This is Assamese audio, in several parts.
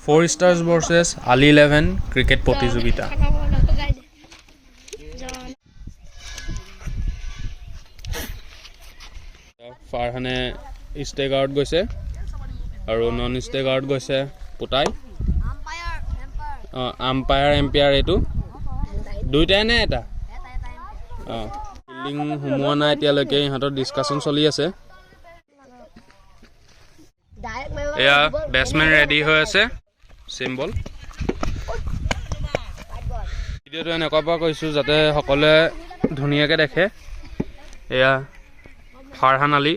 4 stars versus Ali 11 ক্ৰিকেট প্ৰতিযোগিতা ফাৰহানে ষ্টেগাৰ্ড গৈছে আৰু নন ষ্টেগাৰ্ড গৈছে পুতাই আম্পায়াৰ এম্পায়াৰ এইটো দুইটাই নে এটা ফিল্ডিং সোমোৱা নাই এতিয়ালৈকে ইহঁতৰ ডিছকাশ্যন চলি আছে এয়া বেটছমেন ৰেডি হৈ আছে চিম্বল ভিডিঅ'টো এনেকুৱা পৰা কৈছোঁ যাতে সকলোৱে ধুনীয়াকৈ দেখে এয়া ফাৰহান আলী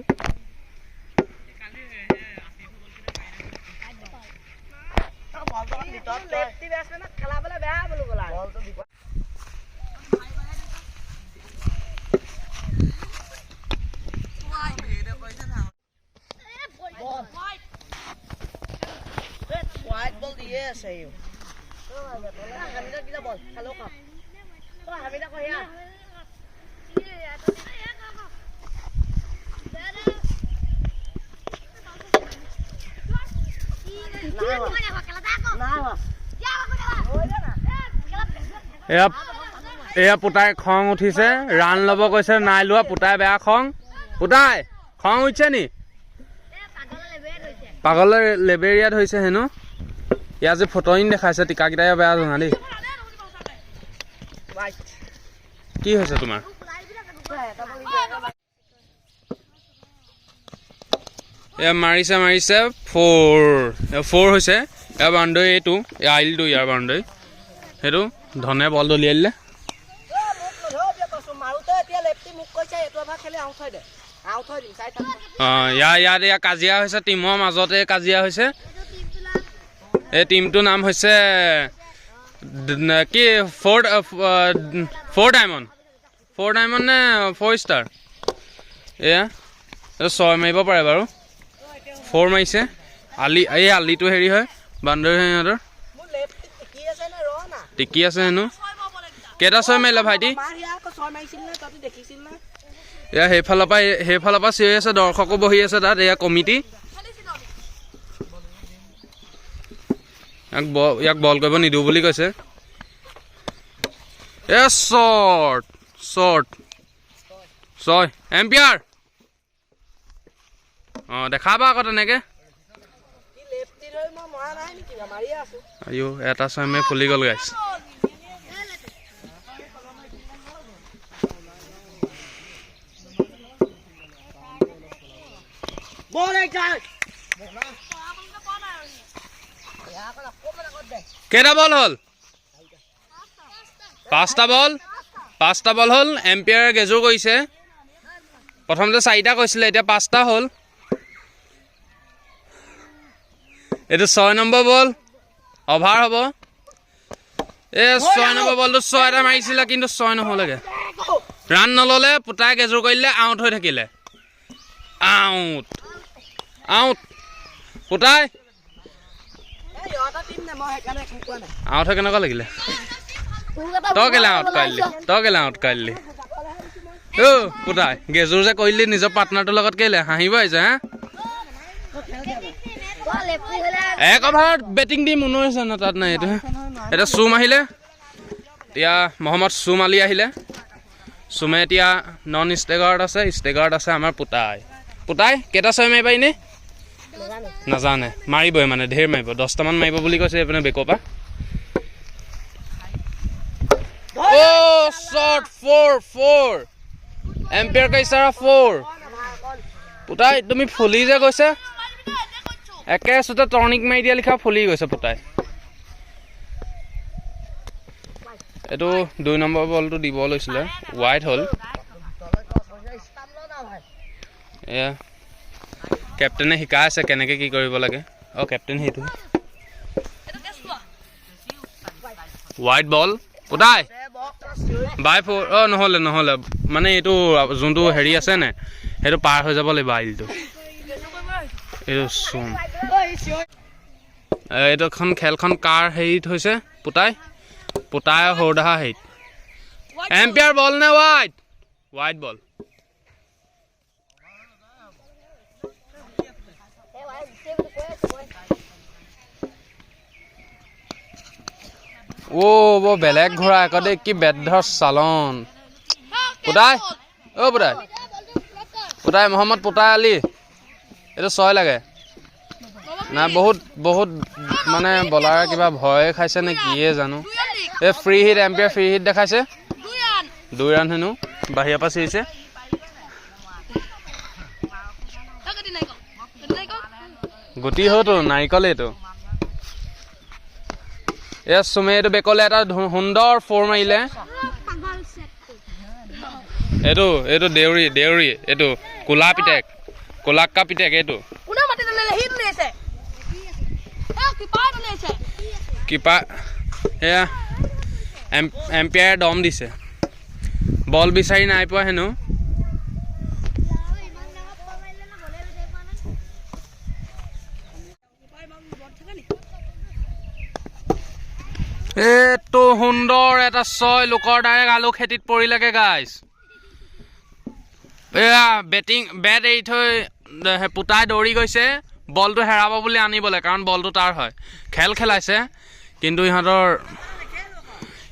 এয়া পুতাই খং উঠিছে ৰান ল'ব কৈছে নাই লোৱা পুতাই বেয়া খং উঠিছে নি পাগলৰ লেবেৰিয়াত হৈছে হেনো ইয়াত যে ফটোইন দেখাইছে টিকাকেইটাই বেয়া জনা দেই কি হৈছে তোমাৰ এয়া মাৰিছে 4 হৈছে ইয়াৰ বাউণ্ডাৰী এইটো আইলটো ইয়াৰ বাউণ্ডাৰী সেইটো ধনে বল দলিয়াই দিলে ইয়াত কাজিয়া হৈছে টিমৰ মাজতে কাজিয়া হৈছে এই টিমটোৰ নাম হৈছে কি 4 ডায়মণ্ড নে 4 ষ্টাৰ এয়া 6 মাৰিব পাৰে বাৰু 4 মাৰিছে এই আলিটো হেৰি হয় বাউণ্ডাৰী হয় সিহঁতৰ টিকি আছে হেনো কেইটা 6 মাৰিলে ভাইটি এয়া সেইফালৰ পৰা চিঞৰি আছে দৰ্শকো বহি আছে তাত এয়া কমিটি ইয়াক বল কৰিব নিদিওঁ বুলি কৈছে এ শ্বৰ্ট 6 এম্পিয়াৰ দেখাবা আকৌ তেনেকে আয়ো এটা 6 মে ফুলি গ'ল গাইছ কেইটা বল হ'ল 5টা বল হ'ল এম্পিয়াৰ গেজু কৰিছে প্ৰথমতে 4টা কৈছিলে এতিয়া 5টা হ'ল এইটো 6 নম্বৰ বল অভাৰ হ'ব এই 6 নম্বৰ বলটো 6টা মাৰিছিলে কিন্তু 6 নহ'লেগে ৰান নল'লে পুতাই গেজু কৰিলে আউট হৈ থাকিলে আউট পুতাই আউট হৈ কেনেকুৱা লাগিলে তই কেলে আউট কাইলি পুতাই গেজুৰ যে কৰিলি নিজৰ পাৰ্টনাৰটোৰ লগত কেলে হাঁহিব আহিছে হা 1 অভাৰত বেটিং দিম 19 ৰান তাত নাই এইটো এতিয়া চুম আহিলে এতিয়া মহম্মদ চুম আলী আহিলে চুমে এতিয়া নন ষ্টেগাৰ্ড আছে আমাৰ পুতাই কেইটা 6 মাৰিবা এনেই নাজানে মাৰিবই মানে ঢেৰ মাৰিব 10টামান মাৰিব বুলি কৈছে এইপিনে বেকৰ পৰা শ্বৰ্ট 4 এম্পিয়াৰ কা ইচাৰা 4 পুতাই তুমি ফুলি যে গৈছে একে চুতে টৰ্নিক মাৰি দিয়া লিখা ফুলি গৈছে পুতাই এইটো 2 নম্বৰ বলটো দিব লৈছিলে ৱাইড হ'ল এয়া কেপ্টেনে শিকাই আছে কেনেকৈ কি কৰিব লাগে কেপ্টেন সেইটো ৱাইড বল পুতাই বাই 4 নহ'লে মানে এইটো যোনটো হেৰি আছে নে সেইটো পাৰ হৈ যাব লাগিব আইলটো এইটো চুম এইটোখন খেলখন কাৰ হেৰিত হৈছে পুতাই হৰদাহা হেৰিত এম্পিয়াৰ বল নে ৱাইড বল অ' বৰ বেলেগ ঘোঁৰা আকৌ দেই, কি বেধৰ চালন। পুতাই অ' পুতাই মহম্মদ পুতাই আলি এইটো 6 লাগে নাই। বহুত মানে বলাৰে কিবা ভয় খাইছে নে কিয়ে জানো। এই free hit umpire free hit দেখাইছে 2 ৰান হেনো বাহিৰৰ পৰা চিৰিছে। গুটি হয়তো নাৰিকল এইটো। এয়া চুমে এইটো বেকলে এটা সুন্দৰ 4 মাৰিলে। এইটো দেউৰী এইটো কোলা পিটেক কোলাক্কা পিটেক এইটো কিপা এয়া এম্পিয়াৰ দম দিছে। বল বিচাৰি নাই পোৱা হেনো। এইটো সুন্দৰ এটা 6 লোকৰ ডাইৰেক্ট আলু খেতিত পৰিলেগে গাইজ। এয়া বেট এৰি থৈ পুতাই দৌৰি গৈছে বলটো হেৰাব বুলি আনিবলৈ, কাৰণ বলটো তাৰ হয়। খেলাইছে কিন্তু ইহঁতৰ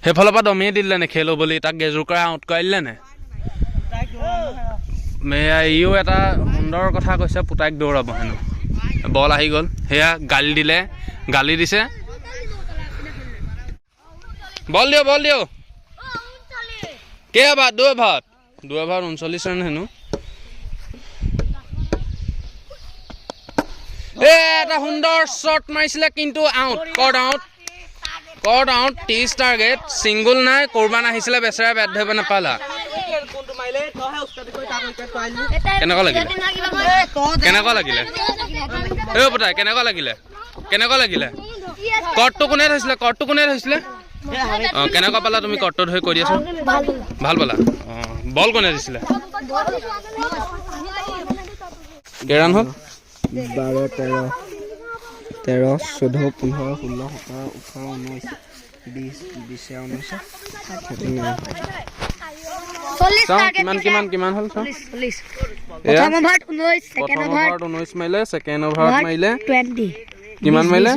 সেইফালৰ পৰা দমিয়ে দিলে নে খেলো বুলি, তাক গেজুৰ কৰা আউট কৰাই দিলে নে। ইও এটা সুন্দৰ কথা কৈছে, পুতাইক দৌৰাব হেনো। বল আহি গ'ল, সেয়া গালি দিছে। বল দিও কেই অভাৰ 2 অভাৰ 39 ৰান হেনো। এটা সুন্দৰ শ্বট মাৰিছিলে কিন্তু out, cord out 30 target, single নাই। কোৰবান আহিছিলে বেচেৰা বেট ধৰিব নাপালা। কেনেকুৱা লাগিলে এই পুতাই কেনেকুৱা লাগিলে কৰ্ডটো কোনে ধৰিছিলে অঁ কেনেকুৱা পালা তুমি কৰ্ডটো ধৰি কৈ দিয়াচোন। ভাল পালা অঁ। বল কোনে দিছিলে? কেইৰান হ'ল? 12 13 14 15 16 17 18 19 কিমান হ'ল? প্ৰথম অভাৰত 19, মাৰিলে, ছেকেণ্ড অভাৰত মাৰিলে 20, কিমান মাৰিলে?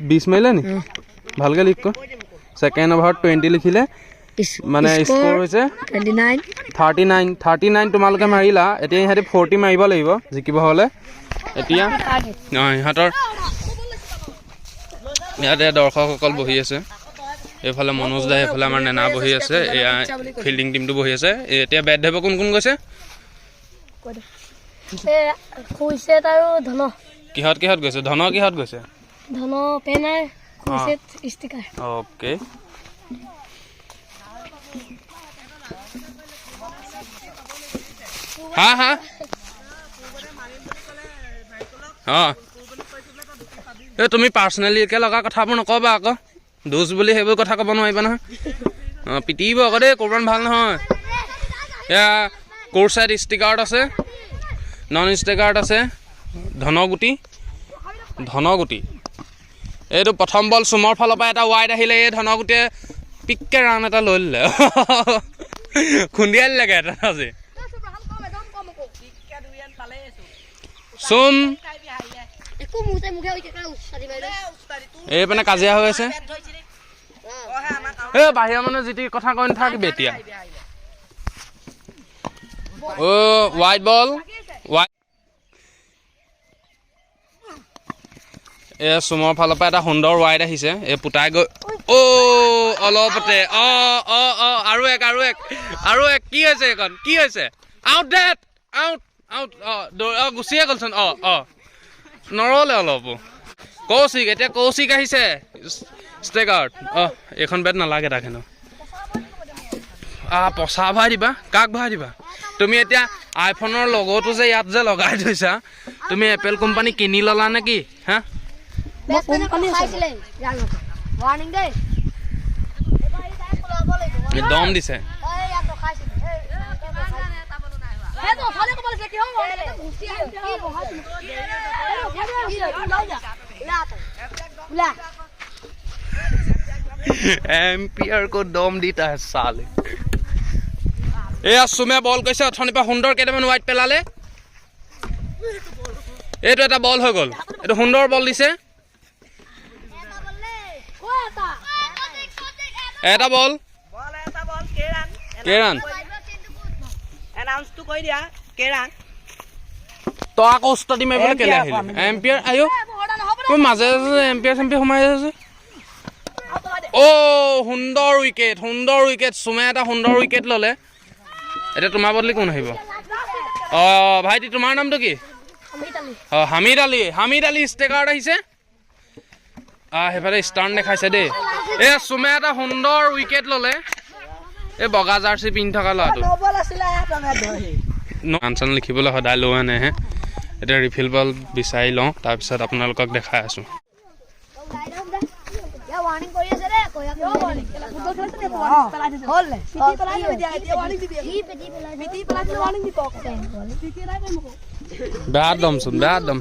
20 মাৰিলে নি? ভালকে লিখ। ছেকেণ্ড অভাৰত 20 লিখিলে, মানে স্ক'ৰ হৈছে 39 তোমালোকে মাৰিলা। এতিয়া ইহঁতে 40 মাৰিব লাগিব জিকিব হ'লে। এতিয়া ইহঁতৰ ইয়াতে দৰ্শকসকল বহি আছে, এইফালে মনোজ দা, এইফালে আমাৰ নেনা বহি আছে, এয়া ফিল্ডিং টিমটো বহি আছে। এতিয়া বেট ধৰিব কোন গৈছে? কিহত গৈছে? ধন কিহত গৈছে? অ'কে। হা অঁ এই তুমি পাৰ্চনেলিকে লগা কথাবোৰ নকবা আকৌ, দোষ বুলি সেইবোৰ কথা ক'ব নোৱাৰিবা নহয়। অঁ পিটিব আকৌ দেই, কোৰবান ভাল নহয়। এয়া কোৰ চাইড ষ্টিকাৰত আছে, নন ষ্টিকাৰত আছে ধনগুটি। এইটো প্ৰথম বল চুমৰ ফালৰ পৰা এটা ৱাইড আহিলে, এই ধনগুটিয়ে পিককে ৰাউণ্ড এটা লৈ ল'লে। খুন্দিয়াই দিলেগে এটা আজি। চুম এইপিনে কাজিয়া হৈ আছে। এই বাহিৰৰ মানুহ যি টি কথা কৈ নাথাকিবি এতিয়া। অ' ৱাইড বল এই চুমৰ ফালৰ পৰা এটা সুন্দৰ ৱাইড আহিছে। এই পুতাই গৈ অলপতে আৰু এক কি হৈছে এইখন? কি হৈছে? আউট গুচিয়ে গ'লচোন। নৰলে অলপো। কৌশিক আহিছে ষ্টেগাৰত। এইখন বেট নালাগে তাক হেনো। পচা ভৰাই দিবা। কাক ভৰাই দিবা? তুমি এতিয়া আইফোনৰ লগোটো যে ইয়াত যে লগাই থৈছা, তুমি এপেল কোম্পানী কিনি ল'লা নেকি? হা দম দিছে। एम्पियर को दम दीता है साले। এয়া চুমে বল কৈছে অথনিৰ পৰা সুন্দৰ কেইটামান ৱাইড পেলালে। এইটো এটা বল হৈ গ'ল, এইটো সুন্দৰ বল দিছে। এটা বল কেৰান এনাউন্সটো কৰি দিয়া কেৰান তই আকৌ উস্তাদি মাৰিবলৈ কেলে আহিলি এম্পিয়াৰ আয়ো তোৰ মাজে এম্পিয়াৰ সোমাই আছে সুন্দৰ উইকেট চুমে এটা সুন্দৰ উইকেট ল'লে এতিয়া তোমাৰ বদলি কোন আহিব ভাইটি তোমাৰ নামটো কি হামিদ আলি ষ্টেকাৰত আহিছে সেইফালে ষ্টাৰ্ণ দেখাইছে দেই চুমে এটা সুন্দৰ উইকেট ল'লে এই বগা জাৰ্চি পিন্ধি থকা ল'ৰাটো আনচান লিখিবলৈ সদায় লোৱা নাই এতিয়া ৰিফিল বল বিচাৰি লওঁ তাৰপিছত আপোনালোকক দেখাই আছোঁ বেয়া দম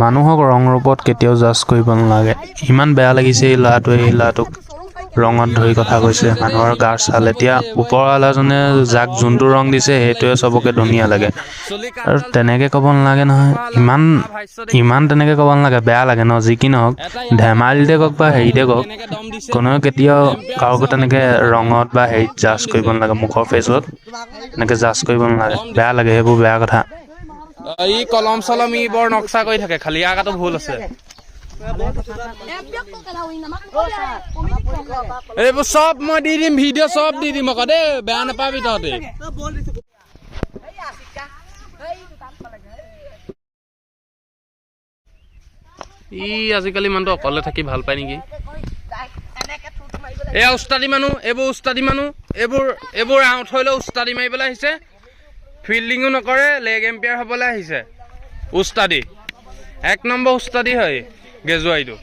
মানুহক ৰং ৰূপত কেতিয়াও জাজ কৰিব নালাগে ইমান বেয়া লাগিছে এই ল'ৰাটোক ৰঙত ধৰি কথা কৈছে মানুহৰ গাৰ ছাল এতিয়া ওপৰৱালাজনে যাক যোনটো ৰং দিছে সেইটোৱে চবকে ধুনীয়া লাগে আৰু তেনেকে ক'ব নালাগে নহয় ইমান তেনেকে ক'ব নালাগে বেয়া লাগে ন যি কি নহওক ধেমালিতে কওক বা হেৰিতে কওক কোনেও কেতিয়াও কাৰোকো তেনেকে ৰঙত বা হেৰিত জাজ কৰিব নালাগে মুখৰ ফেচত এনেকে জাজ কৰিব নালাগে বেয়া লাগে সেইবোৰ বেয়া কথা ই কলম চলম ই বৰ নক্সা কৰি থাকে খালি আগাটো ভুল আছে এইবোৰ চব মই দি দিম ভিডিঅ' চব দি দিম আকৌ দেই বেয়া নাপাবি তহঁতে ই আজিকালি মানুহটো অকলে থাকি ভাল পায় নেকি এয়া উস্তাদি মানুহ এইবোৰ আউট হৈ লৈ উস্তাদি মাৰিবলৈ আহিছে ফিল্ডিঙো নকৰে লেগ এম্পিয়াৰ হ'বলৈ আহিছে উস্তাদি 1 নম্বৰ উস্তাদি হয় গেজুৱাইটো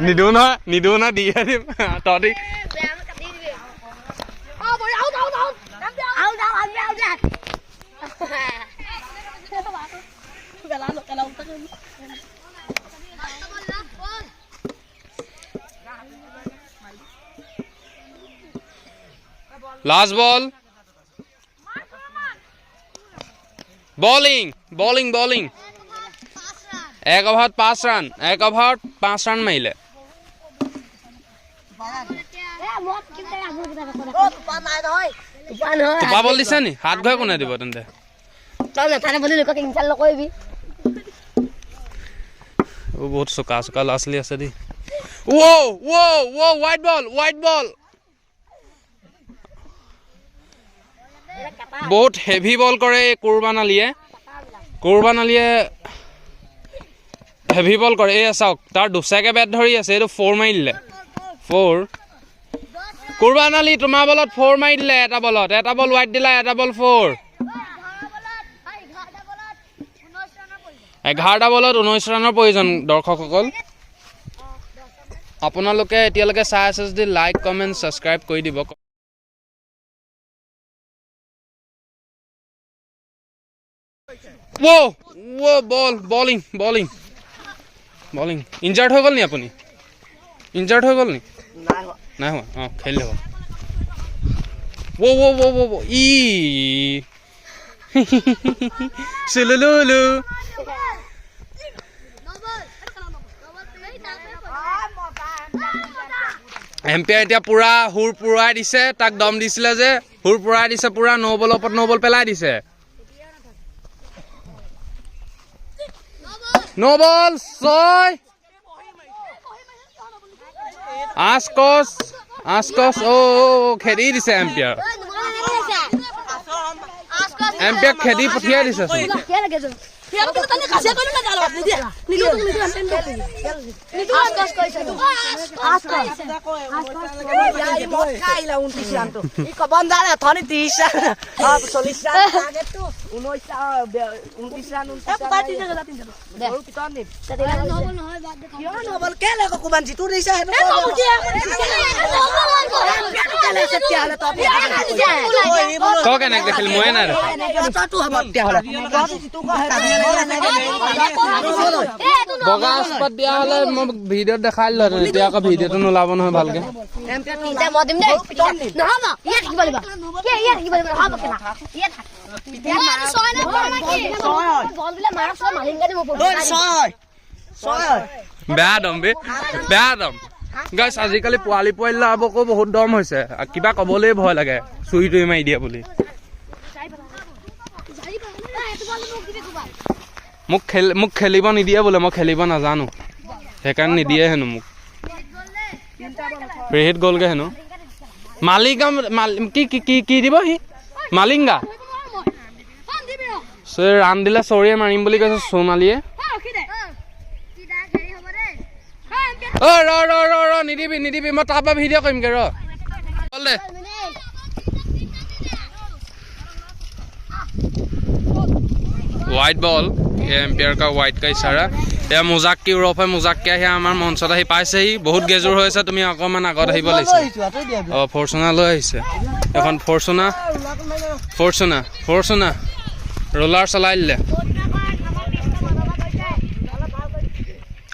নিদিওঁ নহয় দিয়ে দিম তহঁতি লাষ্ট বল বলিং 1 অভাৰত 5 ৰান মাৰিলে তোপা বল দিছে নি হাত ঘূৰাই কোনে দিব তেন্তে বহুত চোকা ল'ৰা ছোৱালী আছে দেই হোৱাইট বল বহুত হেভি বল কৰে কুৰবান আলীয়ে হেভি বল কৰে এই চাওক তাৰ দুচাকে বেট ধৰি আছে এইটো 4 মাৰি দিলে 4 কুৰবান আলী তোমাৰ বলত 4 মাৰি দিলে এটা বল ৱাইট দিলা এটা বল 4 11টা বলত 19 ৰানৰ প্ৰয়োজন দৰ্শকসকল আপোনালোকে এতিয়ালৈকে চাই আছে যদি লাইক কমেণ্ট ছাবস্ক্ৰাইব কৰি দিব বলিং ইনজাৰ্ড হৈ গ'ল নি আপুনি নাই হোৱা খেলিলে ই চুলুলুলু এম্পিয়াৰ এতিয়া পুৰা হুৰ পুৰাই দিছে তাক দম দিছিলে যে হুৰ পুৰাই দিছে পুৰা ন' বলৰ ওপৰত ন' বল পেলাই দিছে No ball, 6 Askos খেদি দিছে এম্পিয়াৰ খেদি পঠিয়াই দিছে কেনেকে দেখিল মই নাই দেখা বগা স্পট দিয়া হলে মই ভিডিঅ'ত দেখাই দিলো এতিয়া আকৌ ভিডিঅ'টো নোলাব নহয় ভালকে মই দিম দেই নহ'ব ইয়াত থাকিব লাগিব কি ইয়াত থাকিব লাগিব নহ'ব কেনা ইয়াত থাক বেয়া দম বে বেয়া দম গাইছ আজিকালি পোৱালি পোৱালিবিলাকো বহুত দম হৈছে কিবা ক'বলৈ ভয় লাগে চুৰি তুৰি মাৰি দিয়ে বুলি মোক খেলিব নিদিয়ে বোলে মই খেলিব নাজানো সেইকাৰণে নিদিয়ে হেনো মোক ৰেহিত গ'লগে হেনো মালিকা কি দিব সি মালিংগা ৰান দিলে চৰিয়ে মাৰিম বুলি কৈছে সোণালীয়ে ৰ নিদিবি মই তাৰপৰা ভিডিঅ' কৰিমগে ৰ দে वाइट बॉल ये एम्पायर का वाइट का इशारा या मुजाक की उरफ है मुजाक क्या है हमार मंचत आহি পাইছেহি বহুত গেজুৰ হৈছে তুমি অকমান আগত আহিব লাগিছে ফৰচুনা লৈ আহিছে এখন ফৰচুনা ৰোলাৰ চলাই দিলে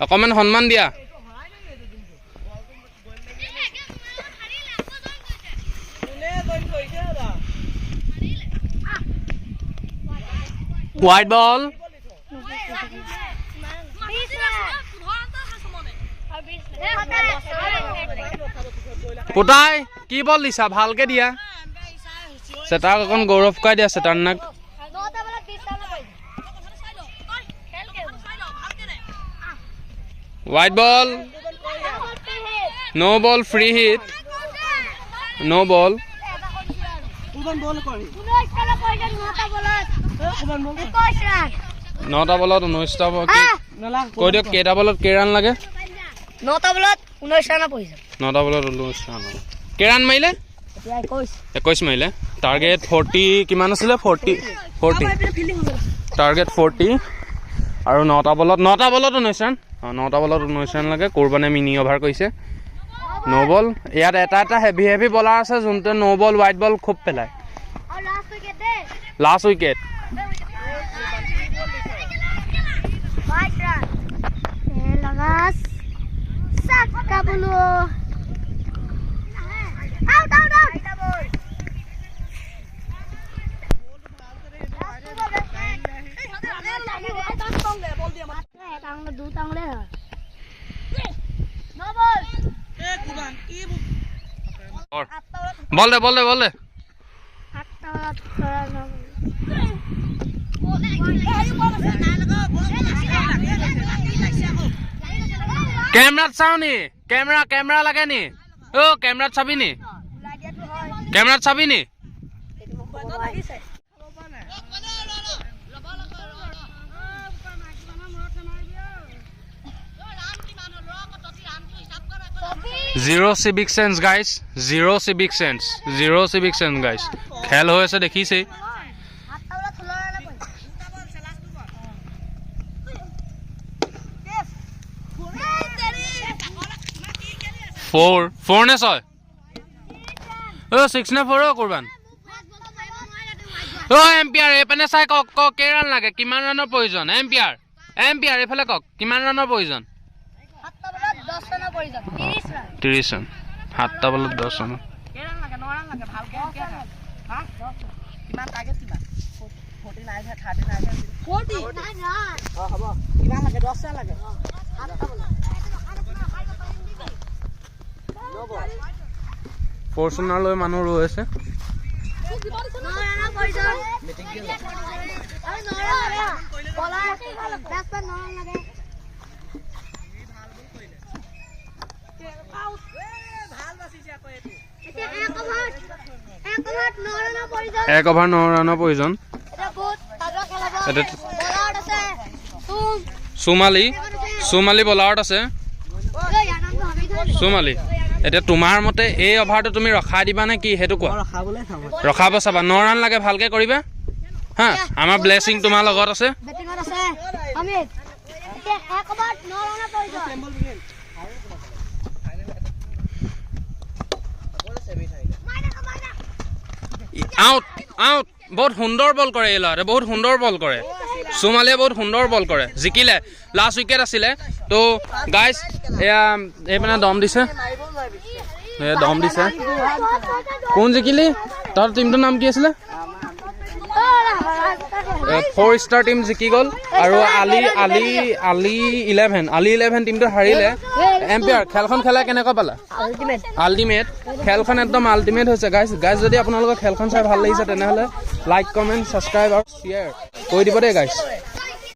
অকমান সন্মান দিয়া वाइट बॉल পুতাই কি বল দিছা ভালকে দিয়া সেটাক অকন গৌৰৱ কাই দিয়া সেটাৰ নাক wide ball no ball free hit no ball नौटा बॉलत 19টা কৈ দিয়ক কেইটা বলত কেই ৰান লাগে 9টা বলত 19 ৰান পৰিছে 9টা বলত 19 ৰান কেই ৰান মাৰিলে 21 মাৰিলে টাৰ্গেট 40 কিমান আছিল 40 টাৰ্গেট 40 আৰু 9টা বলত 19 ৰান 9টা বলত 19 ৰান লাগে কোৰবানে মিনি ওভাৰ কৰিছে নো বল ইয়াত এটা হেভি বলাৰ আছে যোনটো নো বল হোৱাইট বল খুব পেলায় লাষ্ট উইকেট বল দে कैमरा चाओ नी कैमरा लगे नी ओ कैमरा छवि नी Zero civic sense guys zero civic sense guys खेल हो ऐसे देखी से फोर ने 6 ओ 6 ने 4 कुर्बान ओ एम्पियर एपने চাই কক কে রান লাগে কিমান ৰানৰ প্ৰয়োজন এম্পিয়াৰ এফালে কক কিমান ৰানৰ প্ৰয়োজন 30 ৰান 7টা বলত 10 ৰান কে ৰান লাগে 9 ৰান লাগে ভালকে হা কিমান টাৰ্গেট কিমান 49 39 49 না হ'ব কিমান লাগে 10 রান লাগে 7টা বলত ফৰচুনাৰ লৈ মানুহ ৰৈ আছে এক অভাৰ 9 ৰানৰ প্ৰয়োজন সুমালি বলাৰত আছে সুমালি এতিয়া তোমাৰ মতে এই অভাৰটো তুমি ৰখাই দিবা নে কি হেতু কোৱা ৰখাব চাবা 9 ৰান লাগে ভালকে কৰিবা হা আমাৰ ব্লেসিং তোমাৰ লগত আছে বেটিংত আছে অমিত এতিয়া এক অভাৰ 9 ৰানৰ প্ৰয়োজন আউট বহুত সুন্দৰ বল কৰে এই ল'ৰাটোৱে বহুত সুন্দৰ বল কৰে চুমালীয়ে বহুত সুন্দৰ বল কৰে জিকিলে লাষ্ট উইকেট আছিলে তো গাইজ এয়া এইপিনে দম দিছে দম দিছে কোন জিকিলি তাৰ টিমটোৰ নাম কি আছিলে 4 ষ্টাৰ টিম জিকি গ'ল আৰু আলি 11 টিমটো হাৰিলে এম্পায়াৰ খেলখন খেলাই কেনেকুৱা পালা আল্টিমেট খেলখন একদম আল্টিমেট হৈছে গাইজ যদি আপোনালোকৰ খেলখন চাই ভাল লাগিছে তেনেহ'লে লাইক কমেণ্ট ছাবস্ক্ৰাইব আৰু শ্বেয়াৰ কৰি দিব দেই গাইজ